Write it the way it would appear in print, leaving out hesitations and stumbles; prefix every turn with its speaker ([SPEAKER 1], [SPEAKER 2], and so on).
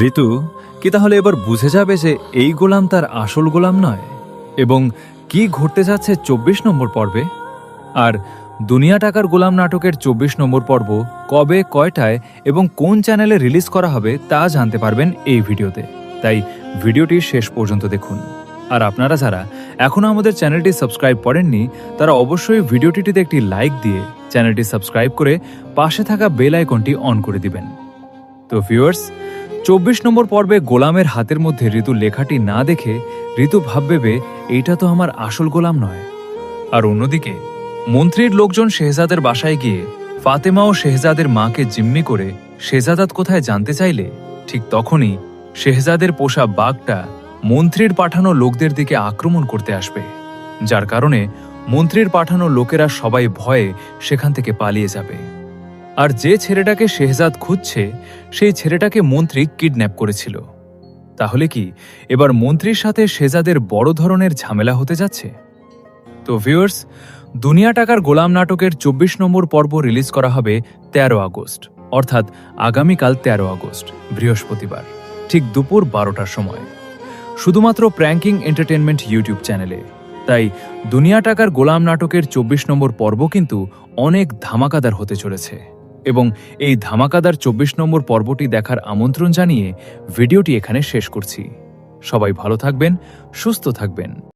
[SPEAKER 1] ঋতু কি তাহলে এবার বুঝে যাবে যে এই গোলাম তার আসল গোলাম নয়? এবং কি ঘটতে যাচ্ছে ২৪ নম্বর পর্বে? আর দুনিয়া টাকার গোলাম নাটকের ২৪ নম্বর পর্ব কবে, কয়টায় এবং কোন চ্যানেলে রিলিজ করা হবে তা জানতে পারবেন এই ভিডিওতে। তাই ভিডিওটি শেষ পর্যন্ত দেখুন। আর আপনারা যারা এখনও আমাদের চ্যানেলটি সাবস্ক্রাইব করেননি তারা অবশ্যই ভিডিওটিতে একটি লাইক দিয়ে চ্যানেলটি সাবস্ক্রাইব করে পাশে থাকা বেল আইকনটি অন করে দিবেন। তো ভিউয়ার্স, ২৪ নম্বর পর্বে গোলামের হাতের মধ্যে ঋতু লেখাটি না দেখে ঋতু ভাববে এইটা তো আমার আসল গোলাম নয়। আর অন্যদিকে মন্ত্রীর লোকজন শেহজাদের বাসায় গিয়ে ফাতেমা ও শেহজাদের মাকে জিম্মি করে শেহজাদাত কোথায় জানতে চাইলে ঠিক তখনই শেহজাদের পোষা বাঘটা মন্ত্রীর পাঠানো লোকদের দিকে আক্রমণ করতে আসবে, যার কারণে মন্ত্রীর পাঠানো লোকেরা সবাই ভয়ে সেখান থেকে পালিয়ে যাবে। আর যে ছেলেটাকে শেহজাদ খুঁজছে সেই ছেলেটাকে মন্ত্রী কিডন্যাপ করেছিল। তাহলে কি এবার মন্ত্রীর সাথে শেহজাদের বড় ধরনের ঝামেলা হতে যাচ্ছে? তো ভিউয়ার্স, দুনিয়া টাকার গোলাম নাটকের ২৪ নম্বর পর্ব রিলিজ করা হবে ১৩ আগস্ট, অর্থাৎ আগামীকাল ১৩ আগস্ট বৃহস্পতিবার, ঠিক দুপুর ১২টার সময়, শুধুমাত্র প্র্যাঙ্কিং এন্টারটেনমেন্ট ইউটিউব চ্যানেলে। তাই দুনিয়া টাকার গোলাম নাটকের ২৪ নম্বর পর্ব কিন্তু অনেক ধামাকাদার হতে চলেছে এবং এই ধামাকাদার ২৪ নম্বর পর্বটি দেখার আমন্ত্রণ জানিয়ে ভিডিওটি এখানে শেষ করছি। সবাই ভালো থাকবেন, সুস্থ থাকবেন।